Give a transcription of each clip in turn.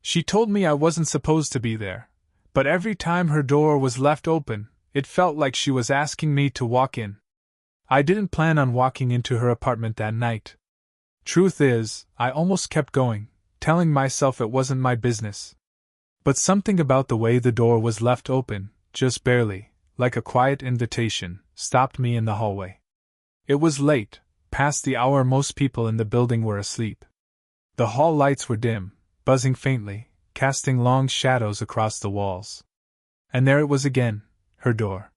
She told me I wasn't supposed to be there, but every time her door was left open, it felt like she was asking me to walk in. I didn't plan on walking into her apartment that night. Truth is, I almost kept going, telling myself it wasn't my business. But something about the way the door was left open, just barely, like a quiet invitation, stopped me in the hallway. It was late, past the hour most people in the building were asleep. The hall lights were dim, buzzing faintly, casting long shadows across the walls. And there it was again, her door.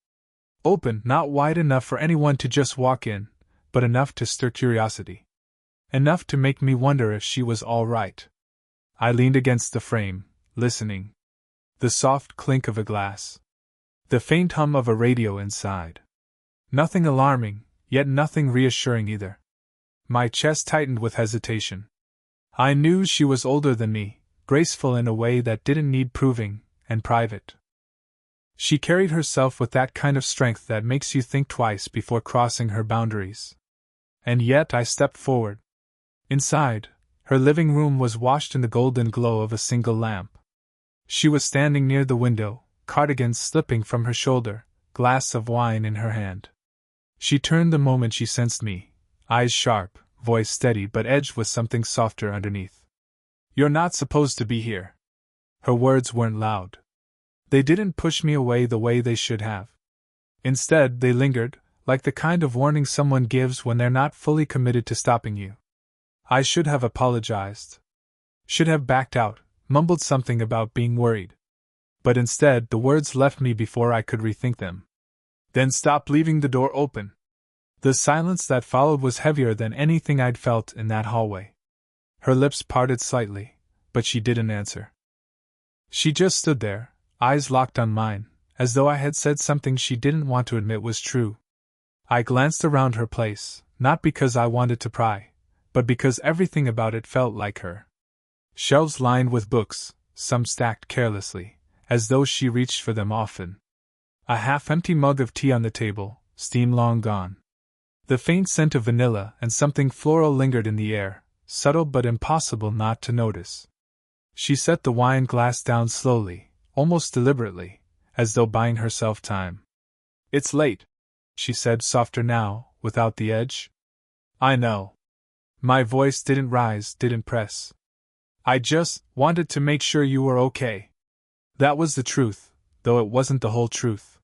Open, not wide enough for anyone to just walk in, but enough to stir curiosity. Enough to make me wonder if she was all right. I leaned against the frame, listening. The soft clink of a glass. The faint hum of a radio inside. Nothing alarming, yet nothing reassuring either. My chest tightened with hesitation. I knew she was older than me, graceful in a way that didn't need proving, and private. She carried herself with that kind of strength that makes you think twice before crossing her boundaries. And yet I stepped forward. Inside, her living room was washed in the golden glow of a single lamp. She was standing near the window, cardigan slipping from her shoulder, glass of wine in her hand. She turned the moment she sensed me, eyes sharp, voice steady but edged with something softer underneath. "You're not supposed to be here." Her words weren't loud. They didn't push me away the way they should have. Instead, they lingered, like the kind of warning someone gives when they're not fully committed to stopping you. I should have apologized. Should have backed out, mumbled something about being worried. But instead, the words left me before I could rethink them. "Then stop leaving the door open." The silence that followed was heavier than anything I'd felt in that hallway. Her lips parted slightly, but she didn't answer. She just stood there, eyes locked on mine, as though I had said something she didn't want to admit was true. I glanced around her place, not because I wanted to pry, but because everything about it felt like her. Shelves lined with books, some stacked carelessly, as though she reached for them often. A half-empty mug of tea on the table, steam long gone. The faint scent of vanilla and something floral lingered in the air, subtle but impossible not to notice. She set the wine glass down slowly, almost deliberately, as though buying herself time. "It's late," she said, softer now, without the edge. "I know." My voice didn't rise, didn't press. "I just wanted to make sure you were okay." That was the truth, though it wasn't the whole truth.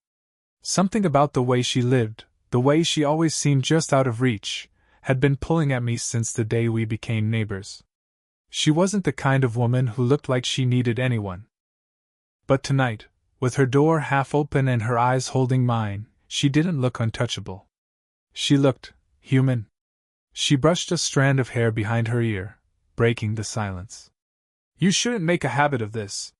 Something about the way she lived, the way she always seemed just out of reach, had been pulling at me since the day we became neighbors. She wasn't the kind of woman who looked like she needed anyone. But tonight, with her door half open and her eyes holding mine, she didn't look untouchable. She looked human. She brushed a strand of hair behind her ear, breaking the silence. "You shouldn't make a habit of this."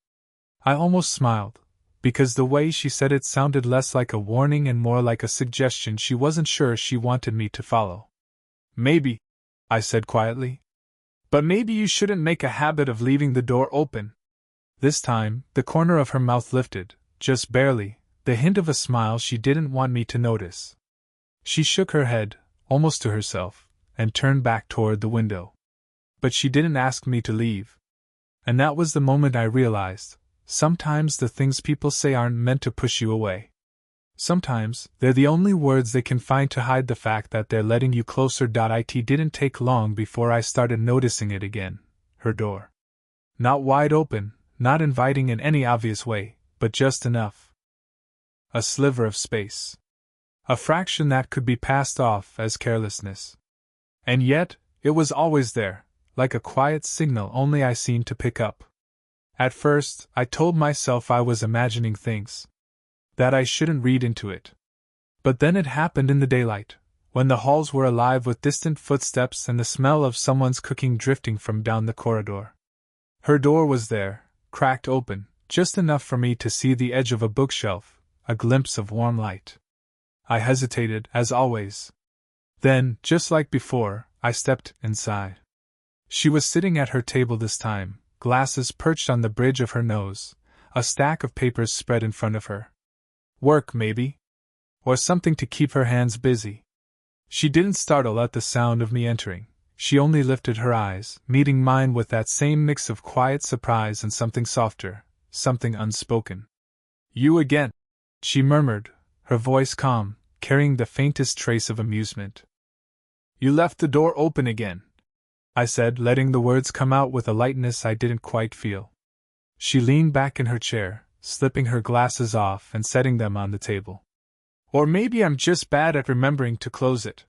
I almost smiled, because the way she said it sounded less like a warning and more like a suggestion she wasn't sure she wanted me to follow. "Maybe," I said quietly. "But maybe you shouldn't make a habit of leaving the door open." This time, the corner of her mouth lifted, just barely, the hint of a smile she didn't want me to notice. She shook her head, almost to herself, and turned back toward the window. But she didn't ask me to leave. And that was the moment I realized, sometimes the things people say aren't meant to push you away. Sometimes, they're the only words they can find to hide the fact that they're letting you closer. It didn't take long before I started noticing it again, her door. Not wide open, not inviting in any obvious way, but just enough. A sliver of space. A fraction that could be passed off as carelessness. And yet, it was always there, like a quiet signal only I seemed to pick up. At first, I told myself I was imagining things. That I shouldn't read into it. But then it happened in the daylight, when the halls were alive with distant footsteps and the smell of someone's cooking drifting from down the corridor. Her door was there, cracked open, just enough for me to see the edge of a bookshelf, a glimpse of warm light. I hesitated, as always. Then, just like before, I stepped inside. She was sitting at her table this time, glasses perched on the bridge of her nose, a stack of papers spread in front of her. Work, maybe? Or something to keep her hands busy. She didn't startle at the sound of me entering, She only lifted her eyes, meeting mine with that same mix of quiet surprise and something softer, something unspoken. "You again," she murmured, her voice calm, carrying the faintest trace of amusement. "You left the door open again," I said, letting the words come out with a lightness I didn't quite feel. She leaned back in her chair, slipping her glasses off and setting them on the table. "Or maybe I'm just bad at remembering to close it."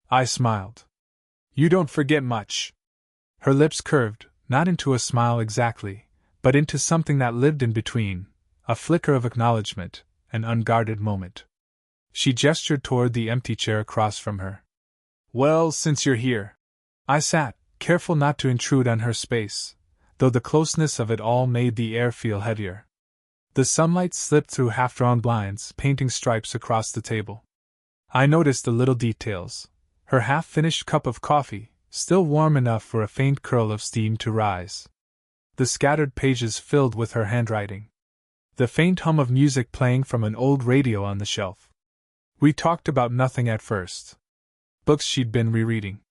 I smiled. "You don't forget much." Her lips curved, not into a smile exactly, but into something that lived in between, a flicker of acknowledgement, an unguarded moment. She gestured toward the empty chair across from her. "Well, since you're here." I sat, careful not to intrude on her space, though the closeness of it all made the air feel heavier. The sunlight slipped through half-drawn blinds, painting stripes across the table. I noticed the little details. Her half-finished cup of coffee, still warm enough for a faint curl of steam to rise. The scattered pages filled with her handwriting. The faint hum of music playing from an old radio on the shelf. We talked about nothing at first. Books she'd been rereading.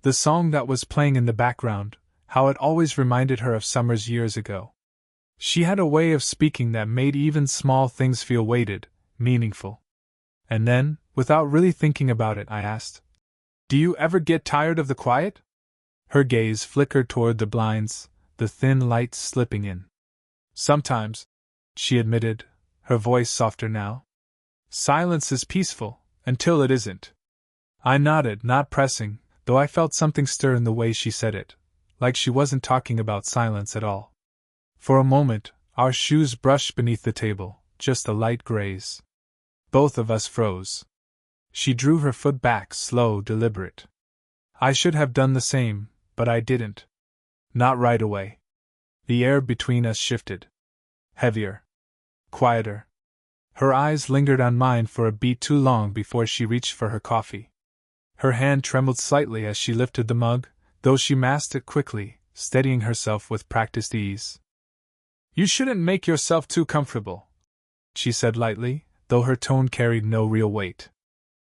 The song that was playing in the background, how it always reminded her of summers years ago. She had a way of speaking that made even small things feel weighted, meaningful. And then, without really thinking about it, I asked, "Do you ever get tired of the quiet?" Her gaze flickered toward the blinds, the thin light slipping in. "Sometimes," she admitted, her voice softer now. "Silence is peaceful, until it isn't." I nodded, not pressing, though I felt something stir in the way she said it, like she wasn't talking about silence at all. For a moment, our shoes brushed beneath the table, just a light graze. Both of us froze. She drew her foot back, slow, deliberate. I should have done the same, but I didn't. Not right away. The air between us shifted. Heavier. Quieter. Her eyes lingered on mine for a beat too long before she reached for her coffee. Her hand trembled slightly as she lifted the mug, though she masked it quickly, steadying herself with practiced ease. "You shouldn't make yourself too comfortable," she said lightly, though her tone carried no real weight.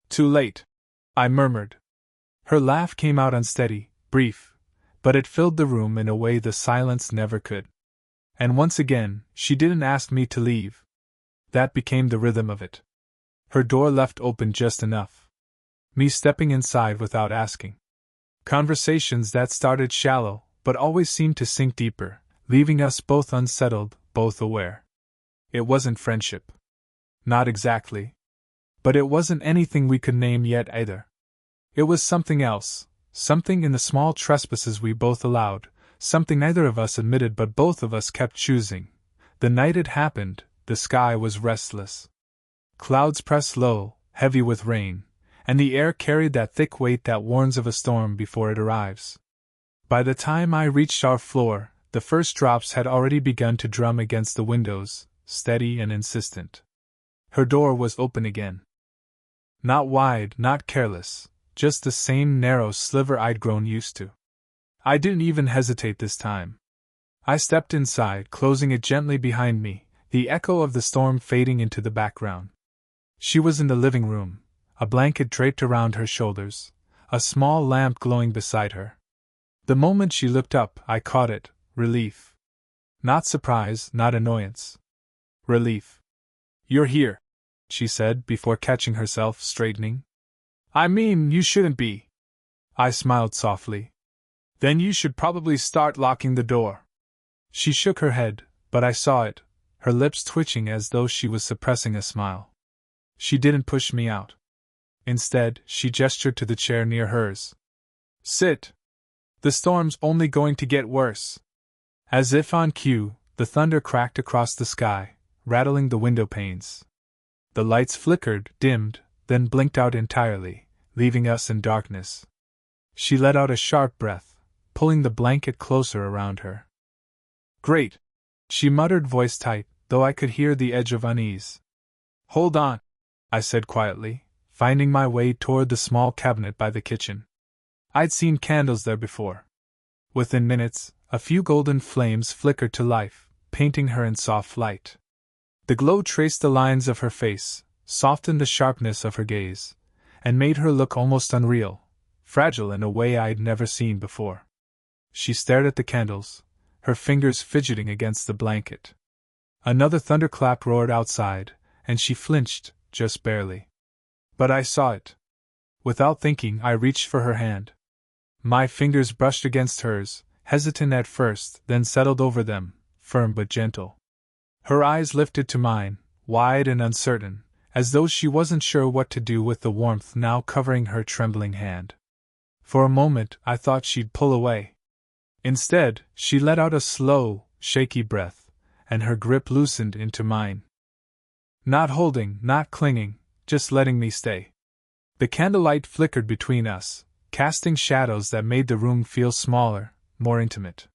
"Too late," I murmured. Her laugh came out unsteady, brief, but it filled the room in a way the silence never could. And once again, she didn't ask me to leave. That became the rhythm of it. Her door left open just enough. Me stepping inside without asking. Conversations that started shallow, but always seemed to sink deeper, leaving us both unsettled, both aware. It wasn't friendship. Not exactly. But it wasn't anything we could name yet either. It was something else, something in the small trespasses we both allowed, something neither of us admitted but both of us kept choosing. The night it happened, the sky was restless. Clouds pressed low, heavy with rain, and the air carried that thick weight that warns of a storm before it arrives. By the time I reached our floor, the first drops had already begun to drum against the windows, steady and insistent. Her door was open again. Not wide, not careless, just the same narrow sliver I'd grown used to. I didn't even hesitate this time. I stepped inside, closing it gently behind me, the echo of the storm fading into the background. She was in the living room, a blanket draped around her shoulders, a small lamp glowing beside her. The moment she looked up, I caught it, relief. Not surprise, not annoyance. Relief. "You're here," she said before catching herself, straightening. "I mean, you shouldn't be." I smiled softly. "Then you should probably start locking the door." She shook her head, but I saw it, her lips twitching as though she was suppressing a smile. She didn't push me out. Instead, she gestured to the chair near hers. "Sit. The storm's only going to get worse." As if on cue, the thunder cracked across the sky, rattling the window panes. The lights flickered, dimmed, then blinked out entirely, leaving us in darkness. She let out a sharp breath, pulling the blanket closer around her. "Great," she muttered, voice tight, though I could hear the edge of unease. "Hold on," I said quietly, finding my way toward the small cabinet by the kitchen. I'd seen candles there before. Within minutes, a few golden flames flickered to life, painting her in soft light. The glow traced the lines of her face, softened the sharpness of her gaze, and made her look almost unreal, fragile in a way I'd never seen before. She stared at the candles, her fingers fidgeting against the blanket. Another thunderclap roared outside, and she flinched, just barely. But I saw it. Without thinking, I reached for her hand. My fingers brushed against hers, hesitant at first, then settled over them, firm but gentle. Her eyes lifted to mine, wide and uncertain, as though she wasn't sure what to do with the warmth now covering her trembling hand. For a moment, I thought she'd pull away. Instead, she let out a slow, shaky breath, and her grip loosened into mine. Not holding, not clinging, just letting me stay. The candlelight flickered between us, casting shadows that made the room feel smaller, more intimate.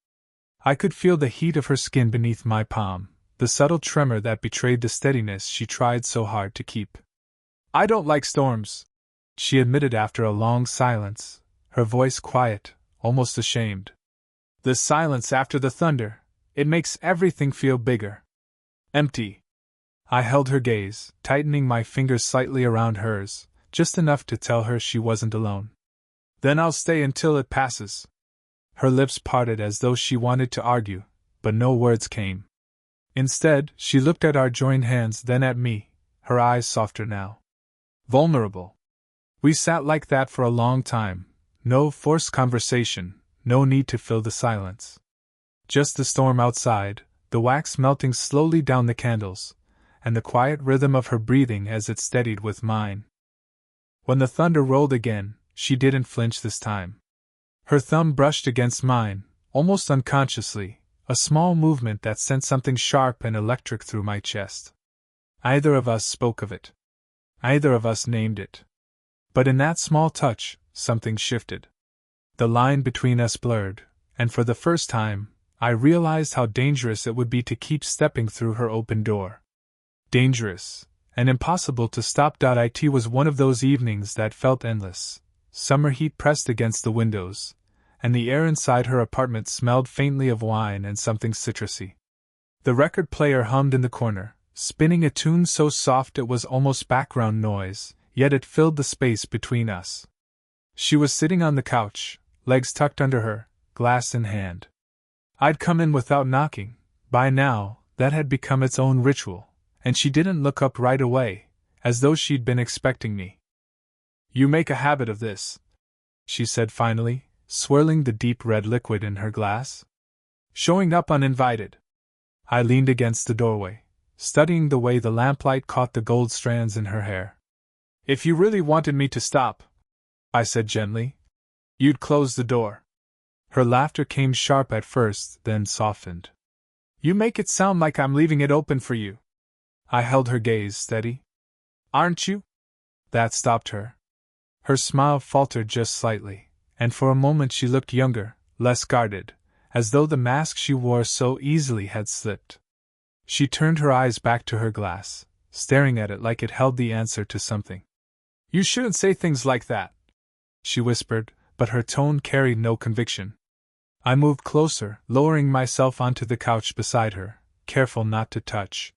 I could feel the heat of her skin beneath my palm, the subtle tremor that betrayed the steadiness she tried so hard to keep. "I don't like storms," she admitted after a long silence, her voice quiet, almost ashamed. "The silence after the thunder, it makes everything feel bigger. Empty." I held her gaze, tightening my fingers slightly around hers, just enough to tell her she wasn't alone. "Then I'll stay until it passes." Her lips parted as though she wanted to argue, but no words came. Instead, she looked at our joined hands, then at me, her eyes softer now. Vulnerable. We sat like that for a long time, no forced conversation, no need to fill the silence. Just the storm outside, the wax melting slowly down the candles, and the quiet rhythm of her breathing as it steadied with mine. When the thunder rolled again, she didn't flinch this time. Her thumb brushed against mine, almost unconsciously, a small movement that sent something sharp and electric through my chest. Either of us spoke of it. Either of us named it. But in that small touch, something shifted. The line between us blurred, and for the first time, I realized how dangerous it would be to keep stepping through her open door. Dangerous, and impossible to stop. It was one of those evenings that felt endless. Summer heat pressed against the windows, and the air inside her apartment smelled faintly of wine and something citrusy. The record player hummed in the corner, spinning a tune so soft it was almost background noise, yet it filled the space between us. She was sitting on the couch, legs tucked under her, glass in hand. I'd come in without knocking. By now, that had become its own ritual, and she didn't look up right away, as though she'd been expecting me. "You make a habit of this," she said finally, swirling the deep red liquid in her glass. "Showing up uninvited." I leaned against the doorway, studying the way the lamplight caught the gold strands in her hair. "If you really wanted me to stop," I said gently, "you'd close the door." Her laughter came sharp at first, then softened. "You make it sound like I'm leaving it open for you." I held her gaze steady. "Aren't you?" That stopped her. Her smile faltered just slightly, and for a moment she looked younger, less guarded, as though the mask she wore so easily had slipped. She turned her eyes back to her glass, staring at it like it held the answer to something. "You shouldn't say things like that," she whispered, but her tone carried no conviction. I moved closer, lowering myself onto the couch beside her, careful not to touch.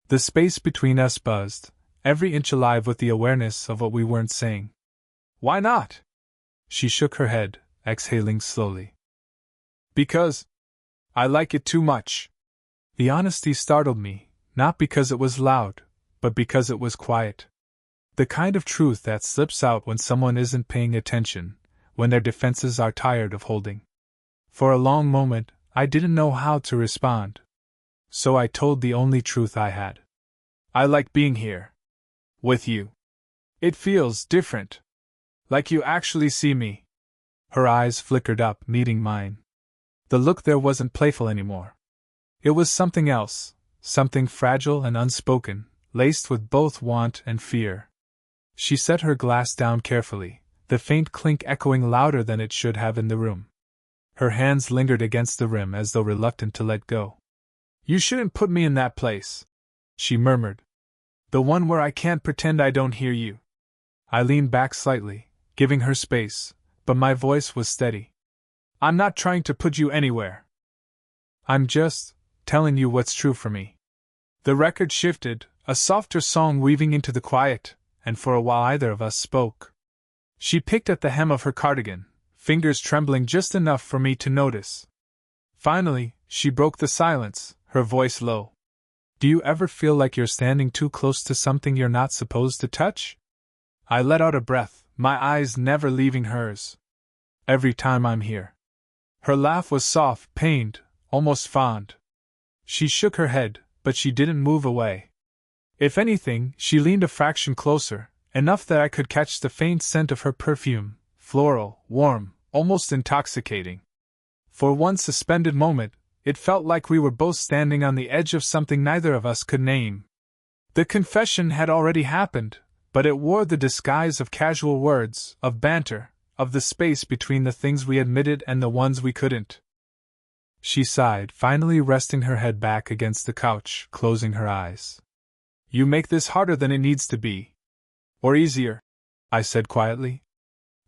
The space between us buzzed, every inch alive with the awareness of what we weren't saying. "Why not?" She shook her head, exhaling slowly. "Because I like it too much." The honesty startled me, not because it was loud, but because it was quiet. The kind of truth that slips out when someone isn't paying attention, when their defenses are tired of holding. For a long moment, I didn't know how to respond. So I told the only truth I had. "I like being here. With you. It feels different. Like you actually see me." Her eyes flickered up, meeting mine. The look there wasn't playful anymore. It was something else, something fragile and unspoken, laced with both want and fear. She set her glass down carefully, the faint clink echoing louder than it should have in the room. Her hands lingered against the rim as though reluctant to let go. "You shouldn't put me in that place," she murmured. "The one where I can't pretend I don't hear you." I leaned back slightly, giving her space, but my voice was steady. "I'm not trying to put you anywhere. I'm just telling you what's true for me." The record shifted, a softer song weaving into the quiet, and for a while either of us spoke. She picked at the hem of her cardigan, fingers trembling just enough for me to notice. Finally, she broke the silence, her voice low. Do you ever feel like you're standing too close to something you're not supposed to touch? I let out a breath, my eyes never leaving hers. Every time I'm here. Her laugh was soft, pained, almost fond. She shook her head, but she didn't move away. If anything, she leaned a fraction closer, enough that I could catch the faint scent of her perfume, floral, warm, almost intoxicating. For one suspended moment, it felt like we were both standing on the edge of something neither of us could name. The confession had already happened, but it wore the disguise of casual words, of banter, of the space between the things we admitted and the ones we couldn't. She sighed, finally resting her head back against the couch, closing her eyes. You make this harder than it needs to be. Or easier, I said quietly.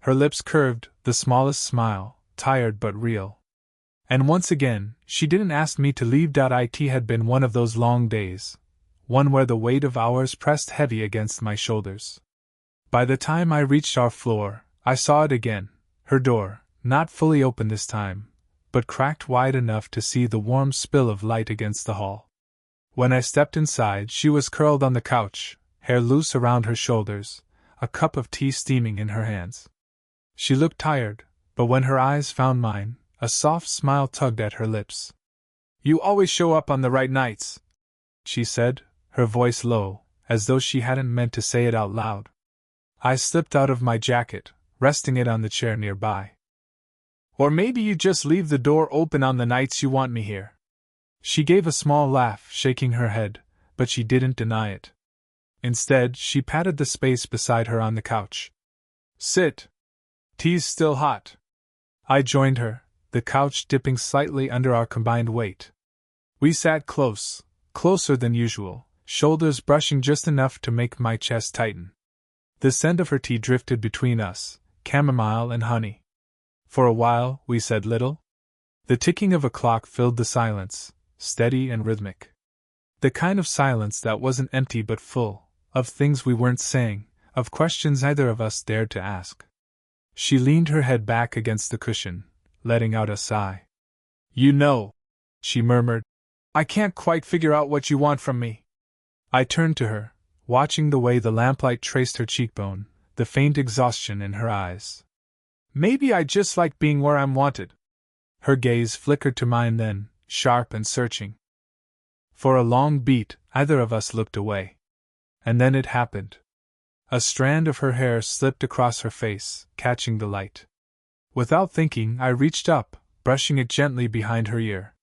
Her lips curved, the smallest smile, tired but real. And once again, she didn't ask me to leave. It had been one of those long days, one where the weight of hours pressed heavy against my shoulders. By the time I reached our floor, I saw it again, her door, not fully open this time, but cracked wide enough to see the warm spill of light against the hall. When I stepped inside, she was curled on the couch, hair loose around her shoulders, a cup of tea steaming in her hands. She looked tired, but when her eyes found mine, a soft smile tugged at her lips. You always show up on the right nights, she said, her voice low, as though she hadn't meant to say it out loud. I slipped out of my jacket, resting it on the chair nearby. Or maybe you just leave the door open on the nights you want me here. She gave a small laugh, shaking her head, but she didn't deny it. Instead, she patted the space beside her on the couch. Sit. Tea's still hot. I joined her, the couch dipping slightly under our combined weight. We sat close, closer than usual, shoulders brushing just enough to make my chest tighten. The scent of her tea drifted between us, chamomile and honey. For a while, we said little. The ticking of a clock filled the silence, steady and rhythmic. The kind of silence that wasn't empty but full, of things we weren't saying, of questions neither of us dared to ask. She leaned her head back against the cushion, letting out a sigh. You know, she murmured, I can't quite figure out what you want from me. I turned to her, watching the way the lamplight traced her cheekbone, the faint exhaustion in her eyes. Maybe I just like being where I'm wanted. Her gaze flickered to mine then, sharp and searching. For a long beat, either of us looked away. And then it happened. A strand of her hair slipped across her face, catching the light. Without thinking, I reached up, brushing it gently behind her ear.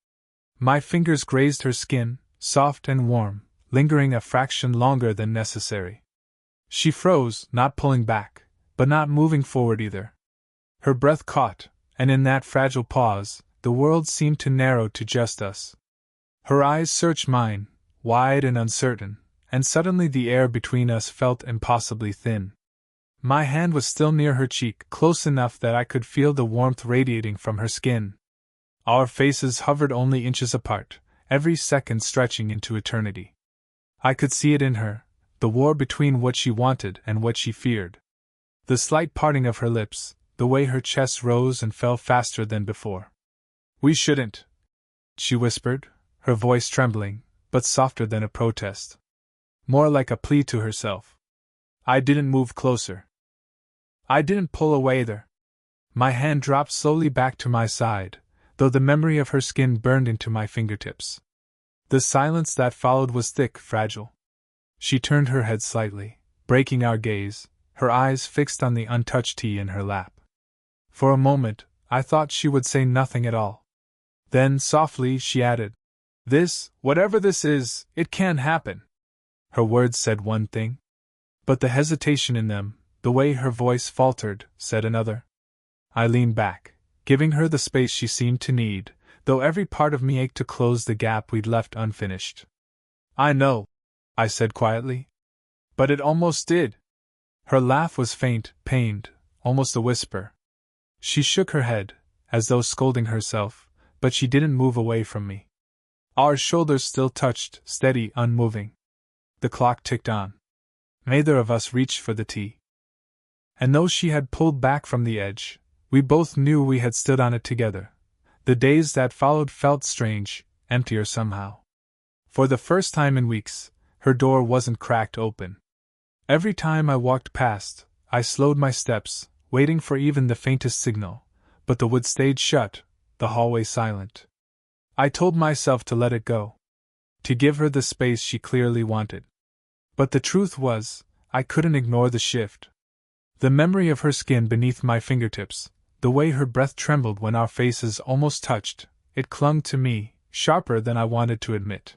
My fingers grazed her skin, soft and warm, lingering a fraction longer than necessary. She froze, not pulling back, but not moving forward either. Her breath caught, and in that fragile pause, the world seemed to narrow to just us. Her eyes searched mine, wide and uncertain, and suddenly the air between us felt impossibly thin. My hand was still near her cheek, close enough that I could feel the warmth radiating from her skin. Our faces hovered only inches apart, every second stretching into eternity. I could see it in her, the war between what she wanted and what she feared. The slight parting of her lips, the way her chest rose and fell faster than before. We shouldn't, she whispered, her voice trembling, but softer than a protest. More like a plea to herself. I didn't move closer. I didn't pull away either. My hand dropped slowly back to my side, though the memory of her skin burned into my fingertips. The silence that followed was thick, fragile. She turned her head slightly, breaking our gaze, her eyes fixed on the untouched tea in her lap. For a moment, I thought she would say nothing at all. Then, softly, she added, This, whatever this is, it can't happen. Her words said one thing, but the hesitation in them, the way her voice faltered, said another. I leaned back, giving her the space she seemed to need, though every part of me ached to close the gap we'd left unfinished. I know, I said quietly. But it almost did. Her laugh was faint, pained, almost a whisper. She shook her head, as though scolding herself, but she didn't move away from me. Our shoulders still touched, steady, unmoving. The clock ticked on. Neither of us reached for the tea. And though she had pulled back from the edge, we both knew we had stood on it together. The days that followed felt strange, emptier somehow. For the first time in weeks, her door wasn't cracked open. Every time I walked past, I slowed my steps, waiting for even the faintest signal, but the wood stayed shut, the hallway silent. I told myself to let it go, to give her the space she clearly wanted. But the truth was, I couldn't ignore the shift. The memory of her skin beneath my fingertips, the way her breath trembled when our faces almost touched, it clung to me, sharper than I wanted to admit.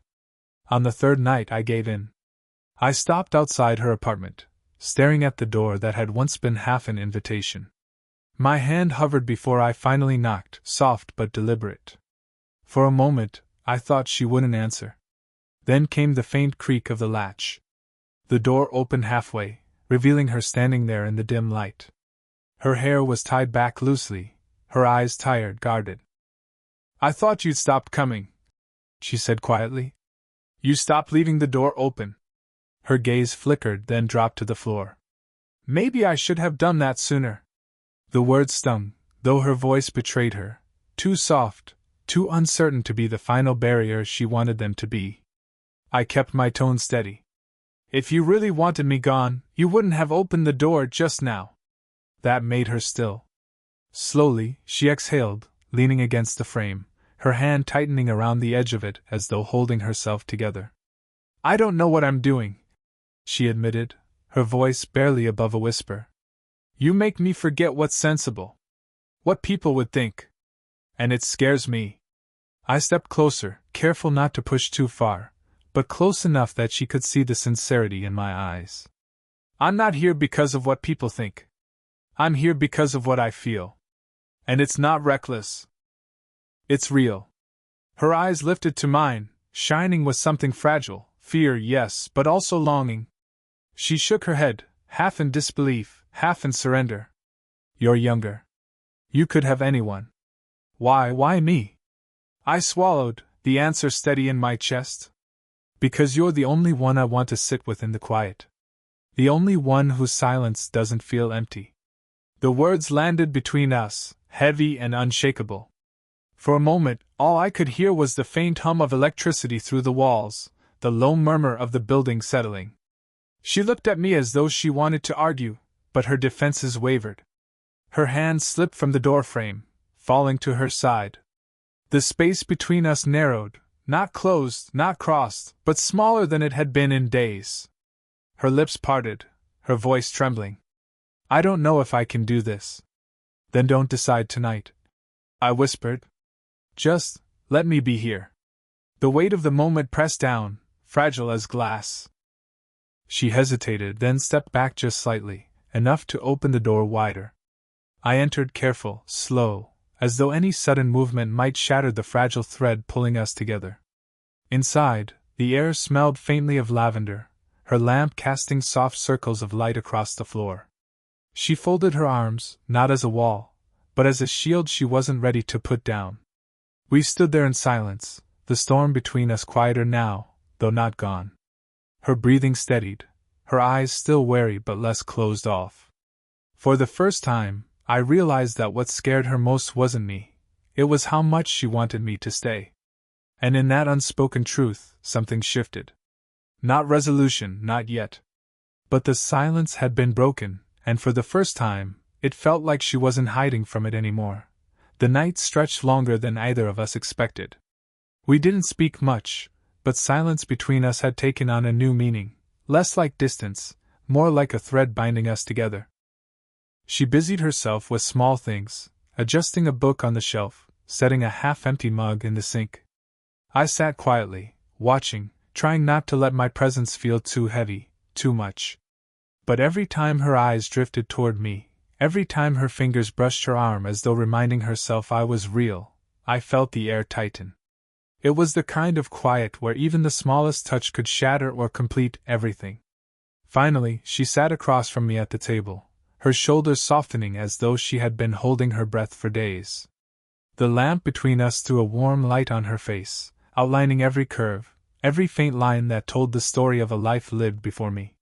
On the third night I gave in. I stopped outside her apartment, staring at the door that had once been half an invitation. My hand hovered before I finally knocked, soft but deliberate. For a moment, I thought she wouldn't answer. Then came the faint creak of the latch. The door opened halfway, revealing her standing there in the dim light. Her hair was tied back loosely, her eyes tired, guarded. "I thought you'd stopped coming," she said quietly. "You stopped leaving the door open." Her gaze flickered, then dropped to the floor. "Maybe I should have done that sooner." The words stung, though her voice betrayed her, too soft, too uncertain to be the final barrier she wanted them to be. I kept my tone steady. "If you really wanted me gone, you wouldn't have opened the door just now." That made her still. Slowly, she exhaled, leaning against the frame, her hand tightening around the edge of it as though holding herself together. "I don't know what I'm doing," she admitted, her voice barely above a whisper. "You make me forget what's sensible. What people would think. And it scares me." I stepped closer, careful not to push too far, but close enough that she could see the sincerity in my eyes. "I'm not here because of what people think. I'm here because of what I feel. And it's not reckless. It's real." Her eyes lifted to mine, shining with something fragile, fear, yes, but also longing. She shook her head, half in disbelief, half in surrender. "You're younger. You could have anyone. Why me?" I swallowed, the answer steady in my chest. "Because you're the only one I want to sit with in the quiet. The only one whose silence doesn't feel empty." The words landed between us, heavy and unshakable. For a moment, all I could hear was the faint hum of electricity through the walls, the low murmur of the building settling. She looked at me as though she wanted to argue, but her defenses wavered. Her hand slipped from the doorframe, falling to her side. The space between us narrowed, not closed, not crossed, but smaller than it had been in days. Her lips parted, her voice trembling. "I don't know if I can do this." "Then don't decide tonight," I whispered. "Just let me be here." The weight of the moment pressed down, fragile as glass. She hesitated, then stepped back just slightly, enough to open the door wider. I entered, careful, slow, as though any sudden movement might shatter the fragile thread pulling us together. Inside, the air smelled faintly of lavender, her lamp casting soft circles of light across the floor. She folded her arms, not as a wall, but as a shield she wasn't ready to put down. We stood there in silence, the storm between us quieter now, though not gone. Her breathing steadied, her eyes still wary but less closed off. For the first time, I realized that what scared her most wasn't me, it was how much she wanted me to stay. And in that unspoken truth, something shifted. Not resolution, not yet. But the silence had been broken, and for the first time, it felt like she wasn't hiding from it anymore. The night stretched longer than either of us expected. We didn't speak much, but silence between us had taken on a new meaning, less like distance, more like a thread binding us together. She busied herself with small things, adjusting a book on the shelf, setting a half-empty mug in the sink. I sat quietly, watching, trying not to let my presence feel too heavy, too much. But every time her eyes drifted toward me, every time her fingers brushed her arm as though reminding herself I was real, I felt the air tighten. It was the kind of quiet where even the smallest touch could shatter or complete everything. Finally, she sat across from me at the table, her shoulders softening as though she had been holding her breath for days. The lamp between us threw a warm light on her face, outlining every curve, every faint line that told the story of a life lived before me.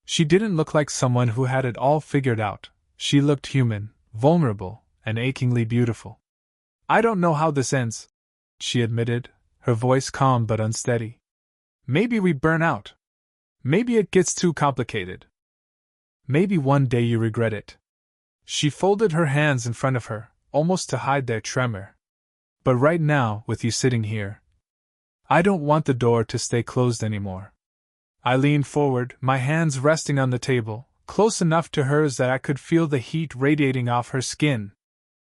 She didn't look like someone who had it all figured out, She looked human, vulnerable, and achingly beautiful. I don't know how this ends, she admitted, her voice calm but unsteady. Maybe we burn out. Maybe it gets too complicated. Maybe one day you regret it. She folded her hands in front of her, almost to hide their tremor. But right now, with you sitting here, I don't want the door to stay closed anymore. I leaned forward, my hands resting on the table, close enough to hers that I could feel the heat radiating off her skin.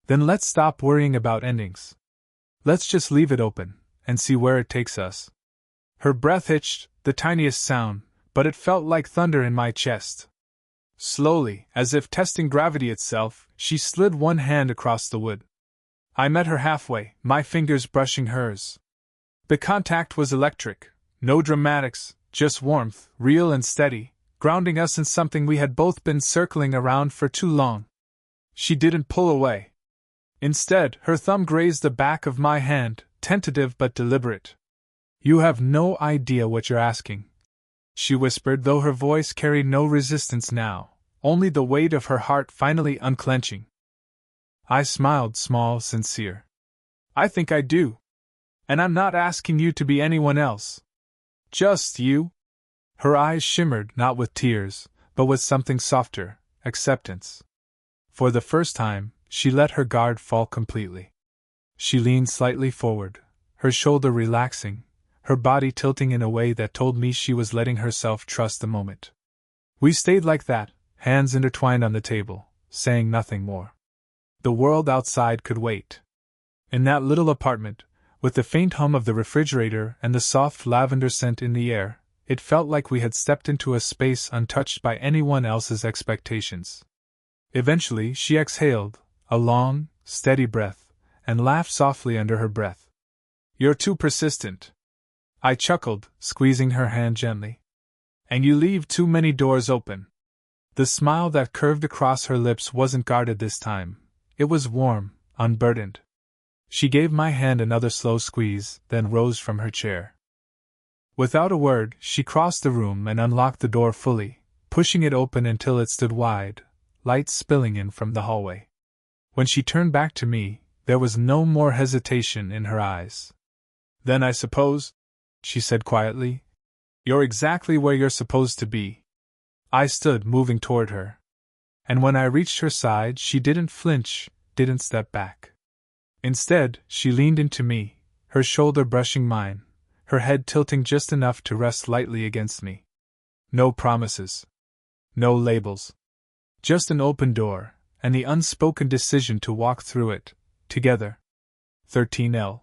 Then let's stop worrying about endings. Let's just leave it open, and see where it takes us. Her breath hitched, the tiniest sound, but it felt like thunder in my chest. Slowly, as if testing gravity itself, she slid one hand across the wood. I met her halfway, my fingers brushing hers. The contact was electric, no dramatics, just warmth, real and steady, grounding us in something we had both been circling around for too long. She didn't pull away. Instead, her thumb grazed the back of my hand, tentative but deliberate. You have no idea what you're asking, she whispered, though her voice carried no resistance now, only the weight of her heart finally unclenching. I smiled, small, sincere. I think I do. And I'm not asking you to be anyone else. Just you. Her eyes shimmered, not with tears, but with something softer, acceptance. For the first time, she let her guard fall completely. She leaned slightly forward, her shoulder relaxing, her body tilting in a way that told me she was letting herself trust the moment. We stayed like that, hands intertwined on the table, saying nothing more. The world outside could wait. In that little apartment, with the faint hum of the refrigerator and the soft lavender scent in the air, it felt like we had stepped into a space untouched by anyone else's expectations. Eventually, she exhaled, a long, steady breath, and laughed softly under her breath. You're too persistent. I chuckled, squeezing her hand gently. And you leave too many doors open. The smile that curved across her lips wasn't guarded this time. It was warm, unburdened. She gave my hand another slow squeeze, then rose from her chair. Without a word, she crossed the room and unlocked the door fully, pushing it open until it stood wide, light spilling in from the hallway. When she turned back to me, there was no more hesitation in her eyes. Then I suppose, she said quietly, you're exactly where you're supposed to be. I stood, moving toward her. And when I reached her side, she didn't flinch, didn't step back. Instead, she leaned into me, her shoulder brushing mine, her head tilting just enough to rest lightly against me. No promises. No labels. Just an open door, and the unspoken decision to walk through it, together. 13L.